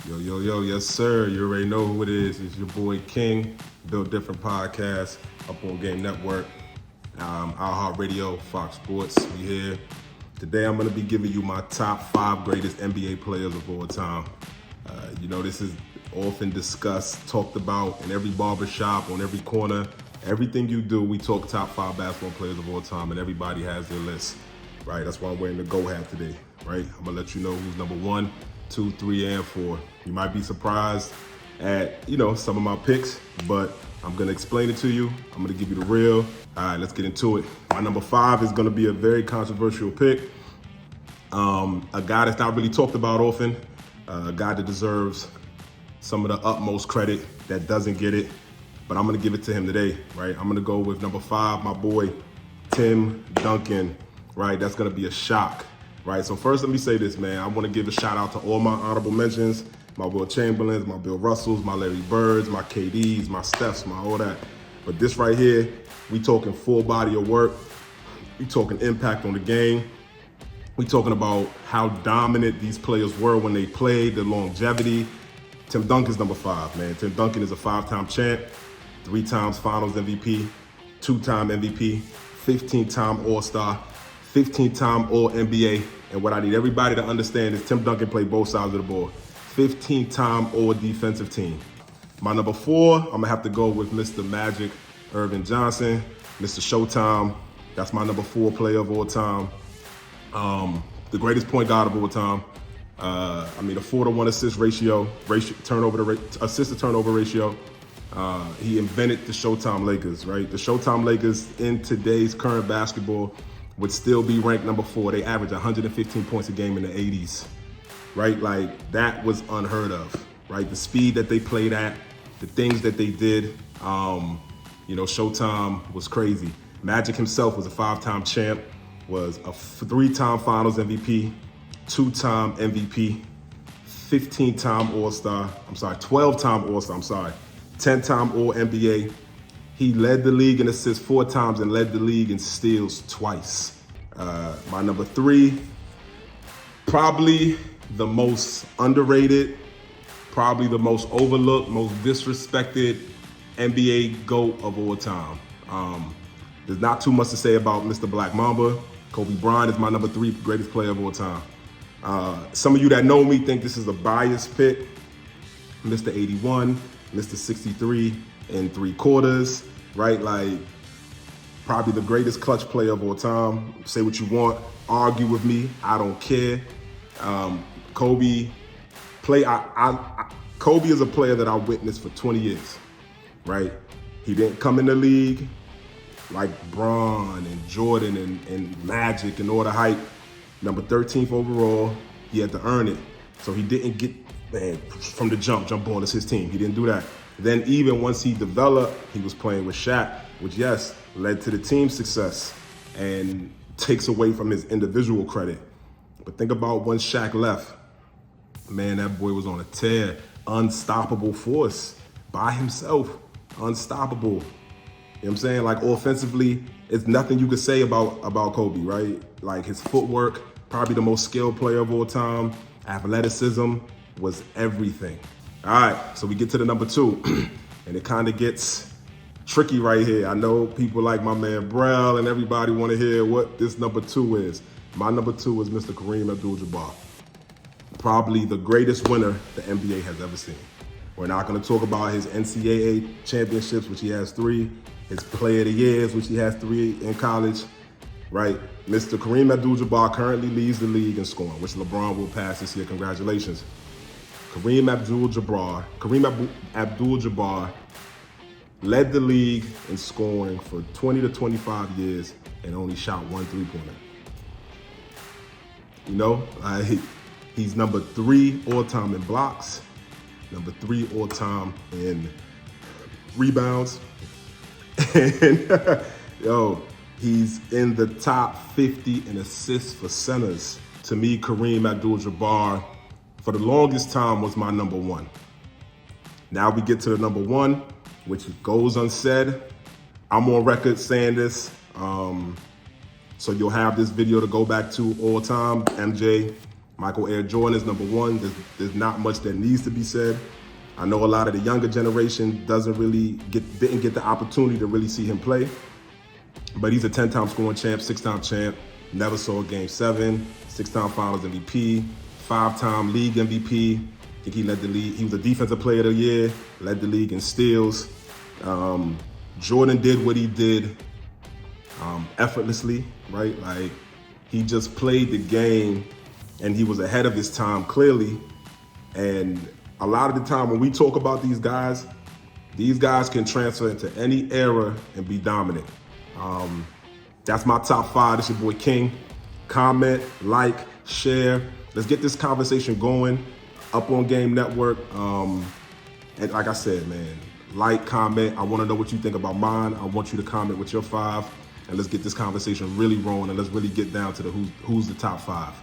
Yo, yes, sir. You already know who it is. It's your boy King, Built Different Podcast, up on Game Network, iHeartRadio, Fox Sports. We here. Today I'm going to be giving you my top 5 greatest NBA players of all time. This is often discussed, talked about in every barbershop, on every corner. Everything you do, we talk top 5 basketball players of all time, and everybody has their list, right? That's why I'm wearing the Go hat today, right? I'm going to let you know who's number 1, 2, 3, and 4. You might be surprised at, some of my picks, but I'm going to explain it to you. I'm going to give you the real. All right, let's get into it. My number 5 is going to be a very controversial pick. A guy that's not really talked about often, a guy that deserves some of the utmost credit that doesn't get it, but I'm going to give it to him today, right? I'm going to go with number 5, my boy, Tim Duncan, right? That's going to be a shock, right? So first, let me say this, man. I want to give a shout out to all my honorable mentions, my Will Chamberlains, my Bill Russells, my Larry Birds, my KDs, my Stephs, my all that. But this right here, we talking full body of work. We talking impact on the game. We talking about how dominant these players were when they played, the longevity. Tim Duncan's number 5, man. Tim Duncan is a 5-time champ, 3 times Finals MVP, 2-time MVP, 15-time All-Star, 15-time All-NBA. And what I need everybody to understand is Tim Duncan played both sides of the ball. 15-time All-Defensive Team. My number 4, I'm going to have to go with Mr. Magic Earvin Johnson, Mr. Showtime. That's my number 4 player of all time. The greatest point guard of all time. A 4-to-1 assist to turnover ratio. He invented the Showtime Lakers, right? The Showtime Lakers in today's current basketball would still be ranked number 4. They average 115 points a game in the 80s, right? Like, that was unheard of, right? The speed that they played at, the things that they did, Showtime was crazy. Magic himself was a 5-time champ, was a 3-time Finals MVP, 2-time MVP, 15-time All-Star, 12-time All-Star, 10-time All-NBA. He led the league in assists 4 times and led the league in steals twice. My number 3, probably the most underrated, probably the most overlooked, most disrespected NBA GOAT of all time. There's not too much to say about Mr. Black Mamba. Kobe Bryant is my number 3 greatest player of all time. Some of you that know me think this is a biased pick. Mr. 81, Mr. 63 and 3/4, right? Like, probably the greatest clutch player of all time. Say what you want, argue with me, I don't care. Kobe is a player that I witnessed for 20 years, right? He didn't come in the league like Bron and Jordan and Magic and all the hype. Number 13th overall, he had to earn it. So he didn't get, from the jump ball is his team. He didn't do that. Then even once he developed, he was playing with Shaq, which, yes, led to the team's success and takes away from his individual credit. But think about when Shaq left. Man, that boy was on a tear. Unstoppable force by himself. Unstoppable. You know what I'm saying? Like, offensively, it's nothing you could say about Kobe, right? Like, his footwork, probably the most skilled player of all time. Athleticism was everything. All right, so we get to the number 2, and it kind of gets tricky right here. I know people like my man Brell and everybody want to hear what this number 2 is. My number 2 is Mr. Kareem Abdul-Jabbar. Probably the greatest winner the NBA has ever seen. We're not going to talk about his NCAA championships, which he has 3, his Player of the Years, which he has 3 in college, right? Mr. Kareem Abdul-Jabbar currently leads the league in scoring, which LeBron will pass this year. Congratulations. Kareem Abdul-Jabbar led the league in scoring for 20 to 25 years and only shot 1 3-pointer. He's number 3 all-time in blocks, number 3 all-time in rebounds, and he's in the top 50 in assists for centers. To me, Kareem Abdul-Jabbar, for the longest time, was my number 1. Now we get to the number 1, which goes unsaid. I'm on record saying this. So you'll have this video to go back to all time. MJ Michael Air Jordan is number one. There's not much that needs to be said. I know a lot of the younger generation didn't get the opportunity to really see him play, but he's a 10-time scoring champ, 6-time champ, never saw a Game 7, 6-time Finals MVP, 5-time league MVP. I think he led the league. He was a defensive player of the year, led the league in steals. Jordan did what he did effortlessly, right? Like, he just played the game and he was ahead of his time clearly. And a lot of the time when we talk about these guys can transfer into any era and be dominant. That's my top 5. This your boy King. Comment, like, share. Let's get this conversation going up on Game Network. And like I said, man, like, comment. I want to know what you think about mine. I want you to comment with your 5. And let's get this conversation really rolling, and let's really get down to who's the top 5.